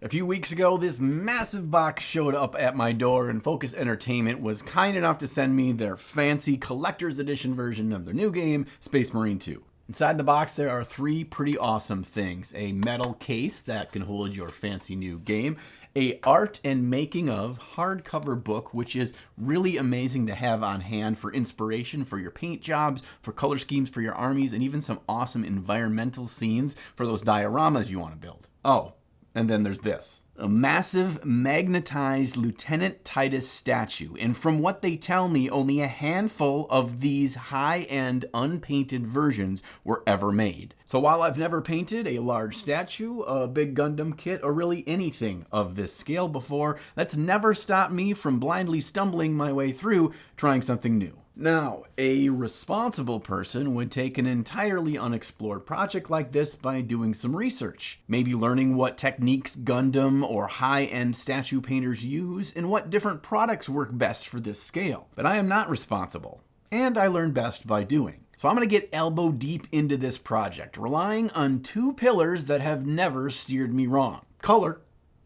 A few weeks ago, this massive box showed up at my door, and Focus Entertainment was kind enough to send me their fancy collector's edition version of their new game, Space Marine 2. Inside the box, there are three pretty awesome things: a metal case that can hold your fancy new game, a art and making of hardcover book, which is really amazing to have on hand for inspiration for your paint jobs, for color schemes for your armies, and even some awesome environmental scenes for those dioramas you want to build. Oh, and then there's this. A massive magnetized Lieutenant Titus statue, and from what they tell me, only a handful of these high-end unpainted versions were ever made. So while I've never painted a large statue, a big Gundam kit, or really anything of this scale before, that's never stopped me from blindly stumbling my way through trying something new. Now, a responsible person would take an entirely unexplored project like this by doing some research, maybe learning what techniques Gundam or high-end statue painters use and what different products work best for this scale. But I am not responsible, and I learn best by doing. So I'm going to get elbow deep into this project, relying on two pillars that have never steered me wrong: color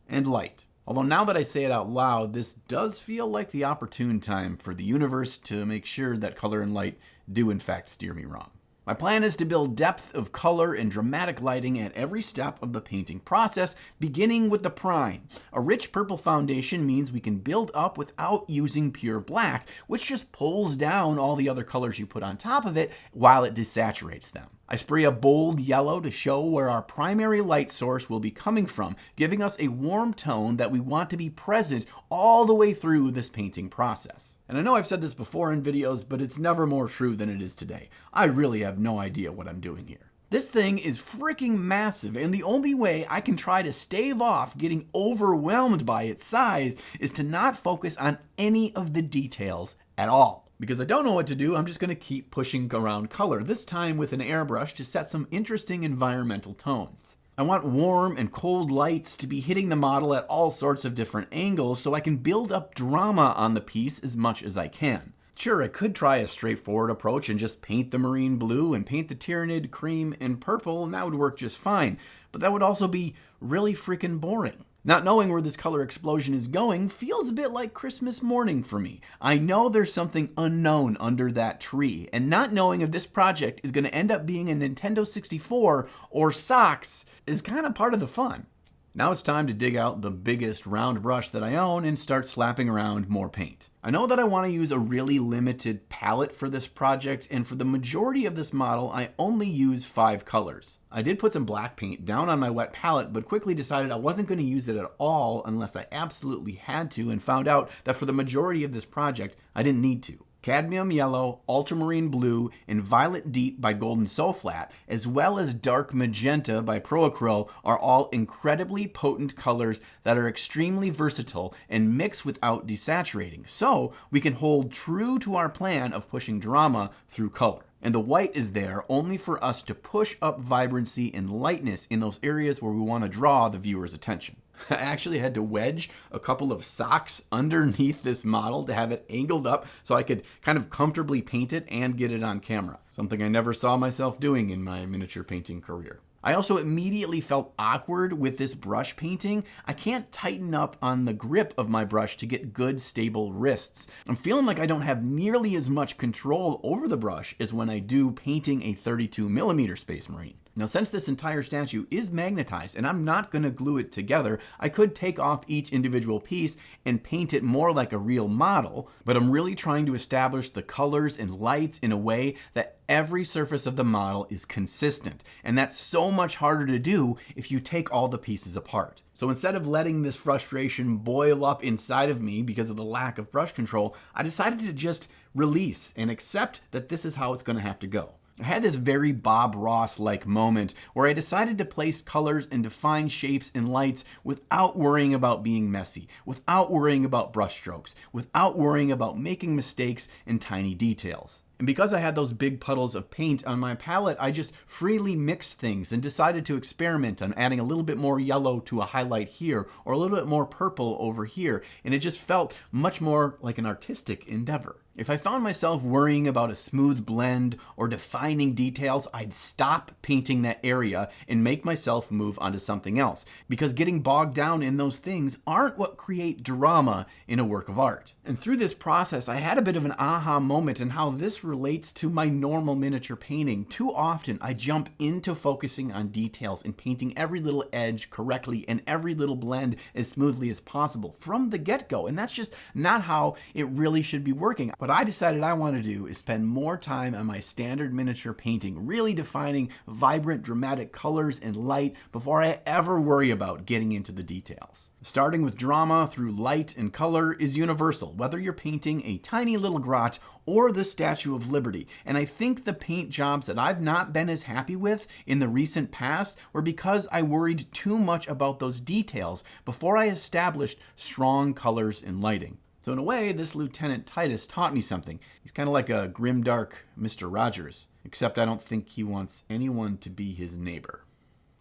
and light. Although now that I say it out loud, this does feel like the opportune time for the universe to make sure that color and light do in fact steer me wrong. My plan is to build depth of color and dramatic lighting at every step of the painting process, beginning with the prime. A rich purple foundation means we can build up without using pure black, which just pulls down all the other colors you put on top of it while it desaturates them. I spray a bold yellow to show where our primary light source will be coming from, giving us a warm tone that we want to be present all the way through this painting process. And I know I've said this before in videos, but it's never more true than it is today. I really have no idea what I'm doing here. This thing is freaking massive, and the only way I can try to stave off getting overwhelmed by its size is to not focus on any of the details at all. Because I don't know what to do, I'm just going to keep pushing around color, this time with an airbrush to set some interesting environmental tones. I want warm and cold lights to be hitting the model at all sorts of different angles so I can build up drama on the piece as much as I can. Sure, I could try a straightforward approach and just paint the marine blue and paint the Tyranid cream and purple, and that would work just fine, but that would also be really freaking boring. Not knowing where this color explosion is going feels a bit like Christmas morning for me. I know there's something unknown under that tree, and not knowing if this project is going to end up being a Nintendo 64 or socks is kind of part of the fun. Now it's time to dig out the biggest round brush that I own and start slapping around more paint. I know that I want to use a really limited palette for this project, and for the majority of this model, I only use 5 colors. I did put some black paint down on my wet palette, but quickly decided I wasn't going to use it at all unless I absolutely had to, and found out that for the majority of this project, I didn't need to. Cadmium yellow, ultramarine blue, and violet deep by Golden Soflat, as well as dark magenta by Pro Acryl, are all incredibly potent colors that are extremely versatile and mix without desaturating, so we can hold true to our plan of pushing drama through color. And the white is there only for us to push up vibrancy and lightness in those areas where we want to draw the viewer's attention. I actually had to wedge a couple of socks underneath this model to have it angled up so I could kind of comfortably paint it and get it on camera. Something I never saw myself doing in my miniature painting career. I also immediately felt awkward with this brush painting. I can't tighten up on the grip of my brush to get good stable wrists. I'm feeling like I don't have nearly as much control over the brush as when I do painting a 32mm Space Marine. Now, since this entire statue is magnetized and I'm not going to glue it together, I could take off each individual piece and paint it more like a real model, but I'm really trying to establish the colors and lights in a way that every surface of the model is consistent, and that's so much harder to do if you take all the pieces apart. So instead of letting this frustration boil up inside of me because of the lack of brush control, I decided to just release and accept that this is how it's going to have to go. I had this very Bob Ross-like moment where I decided to place colors and define shapes and lights without worrying about being messy, without worrying about brushstrokes, without worrying about making mistakes in tiny details. And because I had those big puddles of paint on my palette, I just freely mixed things and decided to experiment on adding a little bit more yellow to a highlight here or a little bit more purple over here. And it just felt much more like an artistic endeavor. If I found myself worrying about a smooth blend or defining details, I'd stop painting that area and make myself move onto something else, because getting bogged down in those things aren't what create drama in a work of art. And through this process, I had a bit of an aha moment in how this relates to my normal miniature painting. Too often, I jump into focusing on details and painting every little edge correctly and every little blend as smoothly as possible from the get-go, and that's just not how it really should be working. What I decided I want to do is spend more time on my standard miniature painting, really defining vibrant, dramatic colors and light before I ever worry about getting into the details. Starting with drama through light and color is universal, whether you're painting a tiny little grot or the Statue of Liberty. And I think the paint jobs that I've not been as happy with in the recent past were because I worried too much about those details before I established strong colors and lighting. So in a way, this Lieutenant Titus taught me something. He's kind of like a grimdark Mr. Rogers, except I don't think he wants anyone to be his neighbor.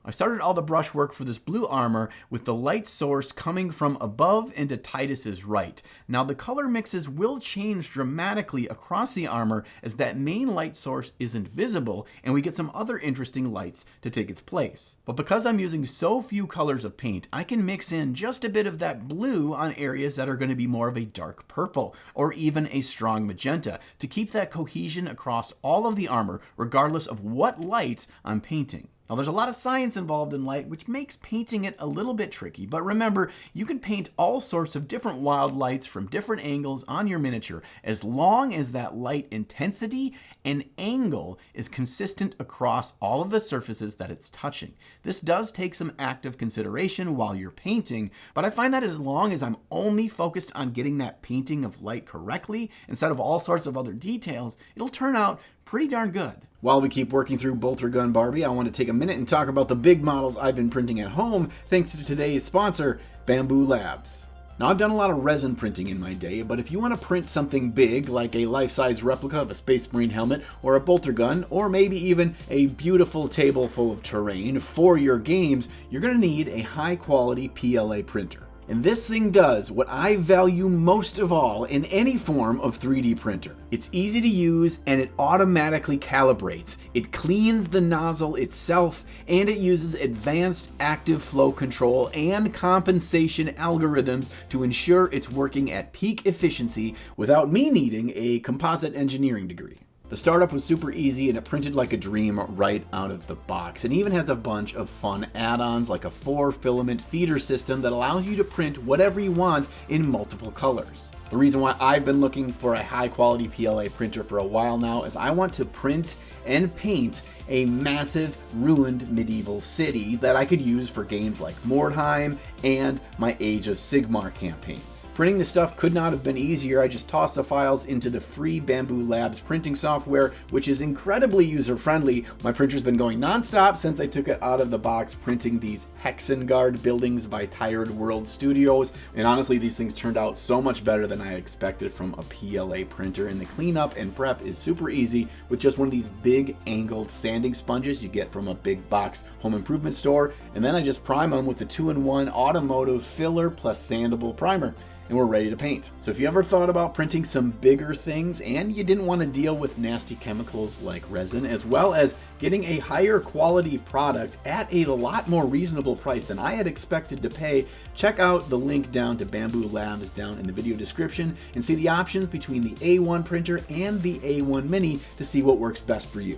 I started all the brushwork for this blue armor with the light source coming from above and to Titus's right. Now the color mixes will change dramatically across the armor as that main light source isn't visible and we get some other interesting lights to take its place. But because I'm using so few colors of paint, I can mix in just a bit of that blue on areas that are going to be more of a dark purple or even a strong magenta to keep that cohesion across all of the armor regardless of what light I'm painting. Now there's a lot of science involved in light, which makes painting it a little bit tricky, but remember, you can paint all sorts of different wild lights from different angles on your miniature as long as that light intensity and angle is consistent across all of the surfaces that it's touching. This does take some active consideration while you're painting, but I find that as long as I'm only focused on getting that painting of light correctly instead of all sorts of other details, it'll turn out pretty darn good. While we keep working through Bolter Gun Barbie, I want to take a minute and talk about the big models I've been printing at home thanks to today's sponsor, Bamboo Labs. Now I've done a lot of resin printing in my day, but if you want to print something big like a life-size replica of a Space Marine helmet or a bolter gun, or maybe even a beautiful table full of terrain for your games, you're going to need a high-quality PLA printer. And this thing does what I value most of all in any form of 3D printer. It's easy to use and it automatically calibrates. It cleans the nozzle itself and it uses advanced active flow control and compensation algorithms to ensure it's working at peak efficiency without me needing a composite engineering degree. The startup was super easy and it printed like a dream right out of the box. It even has a bunch of fun add-ons like a 4-filament feeder system that allows you to print whatever you want in multiple colors. The reason why I've been looking for a high-quality PLA printer for a while now is I want to print and paint a massive ruined medieval city that I could use for games like Mordheim and my Age of Sigmar campaigns. Printing this stuff could not have been easier. I just tossed the files into the free Bamboo Labs printing software, which is incredibly user-friendly. My printer's been going non-stop since I took it out of the box, printing these Hexengard buildings by Tired World Studios. And honestly, these things turned out so much better than I expected from a PLA printer, and the cleanup and prep is super easy with just one of these big angled sanding sponges you get from a big box home improvement store. And then I just prime them with the 2-in-1 automotive filler plus sandable primer, and we're ready to paint. So if you ever thought about printing some bigger things and you didn't want to deal with nasty chemicals like resin, as well as getting a higher quality product at a lot more reasonable price than I had expected to pay, check out the link down to Bamboo Labs down in the video description and see the options between the A1 printer and the A1 Mini to see what works best for you.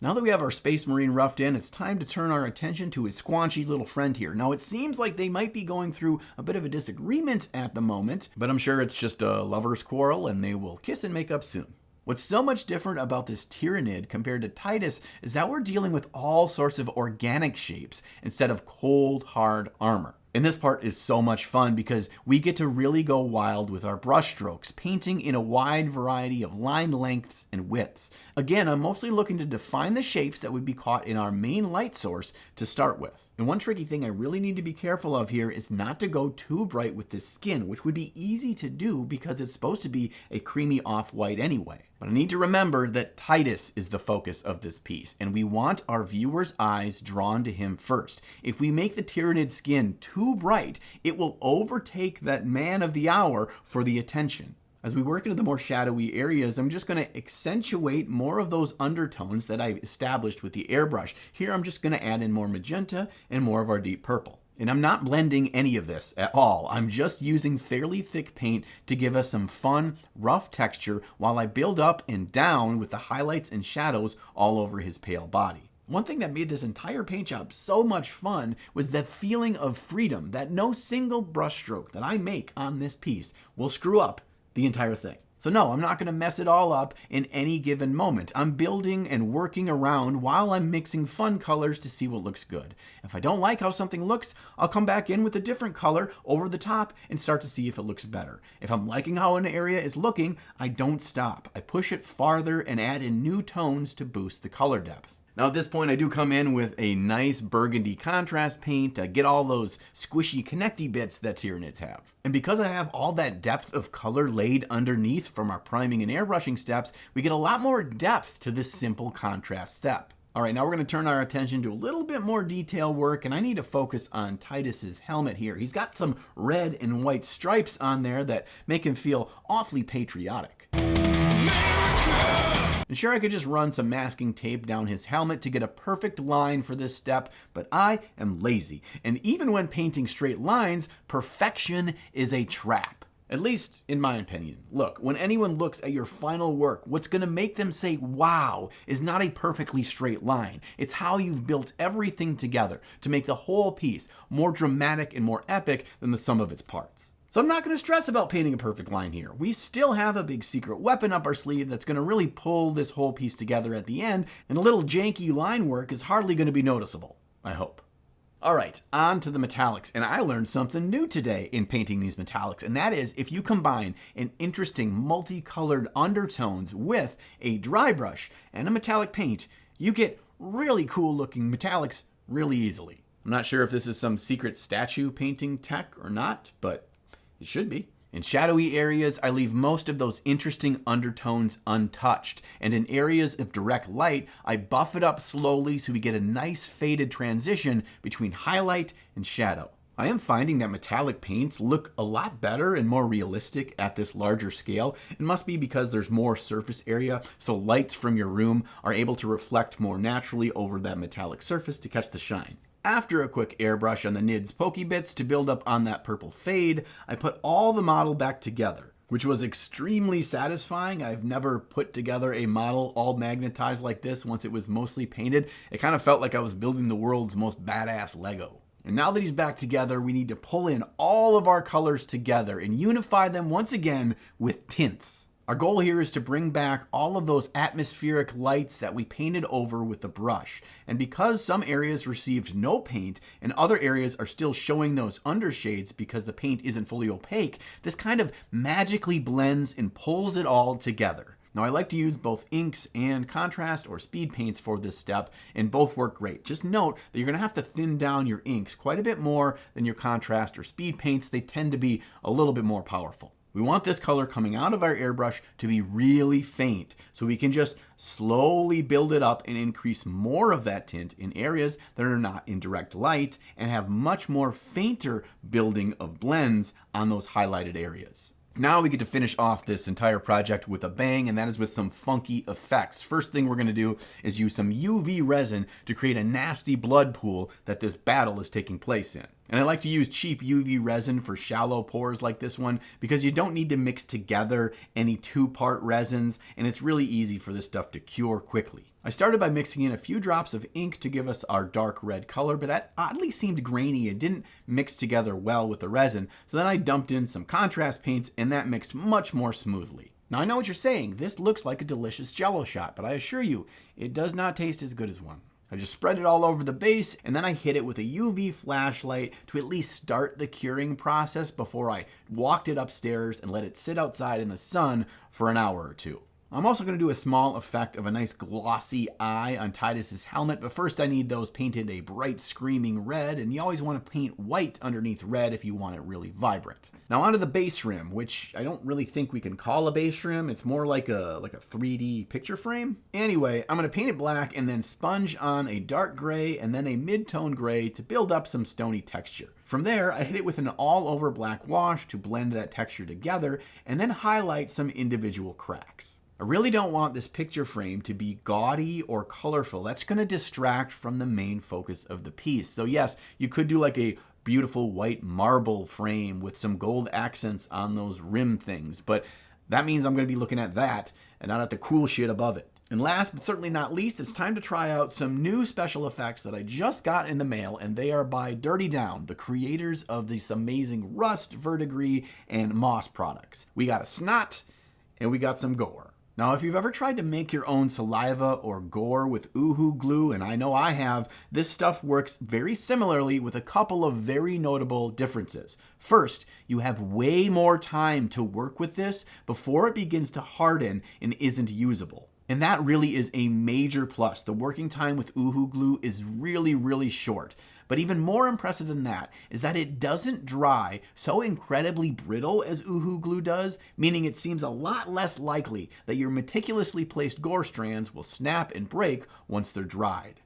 Now that we have our Space Marine roughed in, it's time to turn our attention to his squanchy little friend here. Now it seems like they might be going through a bit of a disagreement at the moment, but I'm sure it's just a lover's quarrel and they will kiss and make up soon. What's so much different about this Tyrannid compared to Titus is that we're dealing with all sorts of organic shapes instead of cold, hard armor. And this part is so much fun because we get to really go wild with our brush strokes, painting in a wide variety of line lengths and widths. Again, I'm mostly looking to define the shapes that would be caught in our main light source to start with. And one tricky thing I really need to be careful of here is not to go too bright with this skin, which would be easy to do because it's supposed to be a creamy off-white anyway. But I need to remember that Titus is the focus of this piece, and we want our viewer's eyes drawn to him first. If we make the Tyranid skin too bright, it will overtake that man of the hour for the attention. As we work into the more shadowy areas, I'm just going to accentuate more of those undertones that I established with the airbrush. Here I'm just going to add in more magenta and more of our deep purple. And I'm not blending any of this at all. I'm just using fairly thick paint to give us some fun, rough texture while I build up and down with the highlights and shadows all over his pale body. One thing that made this entire paint job so much fun was that feeling of freedom that no single brushstroke that I make on this piece will screw up the entire thing. So no, I'm not going to mess it all up in any given moment. I'm building and working around while I'm mixing fun colors to see what looks good. If I don't like how something looks, I'll come back in with a different color over the top and start to see if it looks better. If I'm liking how an area is looking, I don't stop. I push it farther and add in new tones to boost the color depth. Now at this point I do come in with a nice burgundy contrast paint to get all those squishy connecty bits that Tyranids have. And because I have all that depth of color laid underneath from our priming and airbrushing steps, we get a lot more depth to this simple contrast step. Alright, now we're going to turn our attention to a little bit more detail work, and I need to focus on Titus's helmet here. He's got some red and white stripes on there that make him feel awfully patriotic. And sure, I could just run some masking tape down his helmet to get a perfect line for this step, but I am lazy. And even when painting straight lines, perfection is a trap. At least in my opinion. Look, when anyone looks at your final work, what's going to make them say, wow, is not a perfectly straight line. It's how you've built everything together to make the whole piece more dramatic and more epic than the sum of its parts. So I'm not going to stress about painting a perfect line here. We still have a big secret weapon up our sleeve that's going to really pull this whole piece together at the end, and a little janky line work is hardly going to be noticeable, I hope. Alright, on to the metallics, and I learned something new today in painting these metallics, and that is if you combine an interesting multicolored undertones with a dry brush and a metallic paint, you get really cool looking metallics really easily. I'm not sure if this is some secret statue painting tech or not, but it should be. In shadowy areas, I leave most of those interesting undertones untouched, and in areas of direct light, I buff it up slowly so we get a nice faded transition between highlight and shadow. I am finding that metallic paints look a lot better and more realistic at this larger scale. It must be because there's more surface area, so lights from your room are able to reflect more naturally over that metallic surface to catch the shine. After a quick airbrush on the NIDS pokey bits to build up on that purple fade, I put all the model back together, which was extremely satisfying. I've never put together a model all magnetized like this once it was mostly painted. It kind of felt like I was building the world's most badass Lego. And now that he's back together, we need to pull in all of our colors together and unify them once again with tints. Our goal here is to bring back all of those atmospheric lights that we painted over with the brush. And because some areas received no paint and other areas are still showing those undershades because the paint isn't fully opaque, this kind of magically blends and pulls it all together. Now I like to use both inks and contrast or speed paints for this step, and both work great. Just note that you're going to have to thin down your inks quite a bit more than your contrast or speed paints. They tend to be a little bit more powerful. We want this color coming out of our airbrush to be really faint, so we can just slowly build it up and increase more of that tint in areas that are not in direct light and have much more fainter building of blends on those highlighted areas. Now we get to finish off this entire project with a bang, and that is with some funky effects. First thing we're going to do is use some UV resin to create a nasty blood pool that this battle is taking place in. And I like to use cheap UV resin for shallow pours like this one because you don't need to mix together any two-part resins, and it's really easy for this stuff to cure quickly. I started by mixing in a few drops of ink to give us our dark red color, but that oddly seemed grainy. It didn't mix together well with the resin, so then I dumped in some contrast paints, and that mixed much more smoothly. Now I know what you're saying, this looks like a delicious Jell-O shot, but I assure you, it does not taste as good as one. I just spread it all over the base, and then I hit it with a UV flashlight to at least start the curing process before I walked it upstairs and let it sit outside in the sun for an hour or two. I'm also going to do a small effect of a nice glossy eye on Titus's helmet, but first I need those painted a bright screaming red, and you always want to paint white underneath red if you want it really vibrant. Now onto the base rim, which I don't really think we can call a base rim. It's more like a 3D picture frame. Anyway, I'm going to paint it black and then sponge on a dark gray and then a mid-tone gray to build up some stony texture. From there, I hit it with an all-over black wash to blend that texture together and then highlight some individual cracks. I really don't want this picture frame to be gaudy or colorful. That's going to distract from the main focus of the piece. So yes, you could do like a beautiful white marble frame with some gold accents on those rim things, but that means I'm going to be looking at that and not at the cool shit above it. And last but certainly not least, it's time to try out some new special effects that I just got in the mail, and they are by Dirty Down, the creators of these amazing Rust, Verdigris, and Moss products. We got a SNOT, and we got some GORE. Now, if you've ever tried to make your own saliva or gore with Uhu glue, and I know I have, this stuff works very similarly with a couple of very notable differences. First, you have way more time to work with this before it begins to harden and isn't usable. And that really is a major plus. The working time with Uhu glue is really, really short. But even more impressive than that is that it doesn't dry so incredibly brittle as Uhu glue does, meaning it seems a lot less likely that your meticulously placed gore strands will snap and break once they're dried.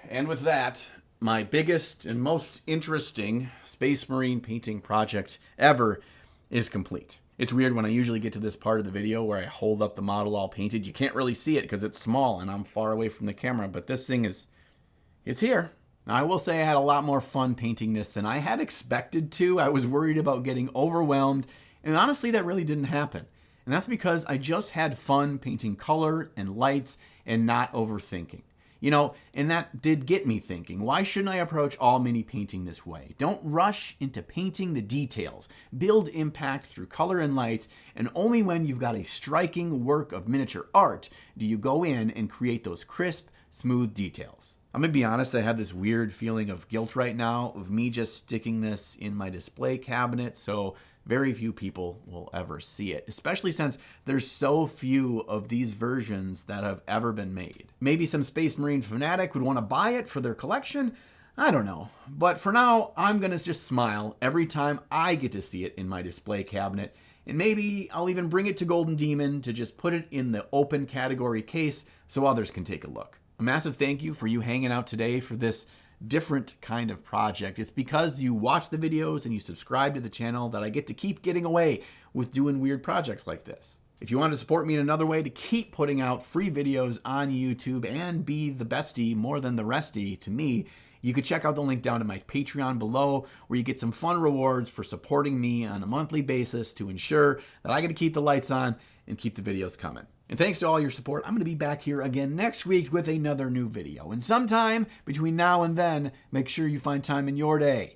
And with that, my biggest and most interesting Space Marine painting project ever is complete. It's weird when I usually get to this part of the video where I hold up the model all painted. You can't really see it because it's small and I'm far away from the camera, but this thing it's here. Now, I will say I had a lot more fun painting this than I had expected to. I was worried about getting overwhelmed, and honestly, that really didn't happen. And that's because I just had fun painting color and lights and not overthinking. You know, and that did get me thinking, why shouldn't I approach all mini painting this way? Don't rush into painting the details. Build impact through color and light, and only when you've got a striking work of miniature art do you go in and create those crisp, smooth details. I'm gonna be honest, I have this weird feeling of guilt right now of me just sticking this in my display cabinet, so very few people will ever see it, especially since there's so few of these versions that have ever been made. Maybe some Space Marine fanatic would want to buy it for their collection. I don't know. But for now, I'm gonna just smile every time I get to see it in my display cabinet, and maybe I'll even bring it to Golden Demon to just put it in the open category case so others can take a look. A massive thank you for you hanging out today for this different kind of project. It's because you watch the videos and you subscribe to the channel that I get to keep getting away with doing weird projects like this. If you want to support me in another way to keep putting out free videos on YouTube and be the bestie more than the restie to me, you could check out the link down to my Patreon below, where you get some fun rewards for supporting me on a monthly basis to ensure that I get to keep the lights on and keep the videos coming. And thanks to all your support, I'm going to be back here again next week with another new video. And sometime between now and then, make sure you find time in your day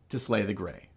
to slay the gray.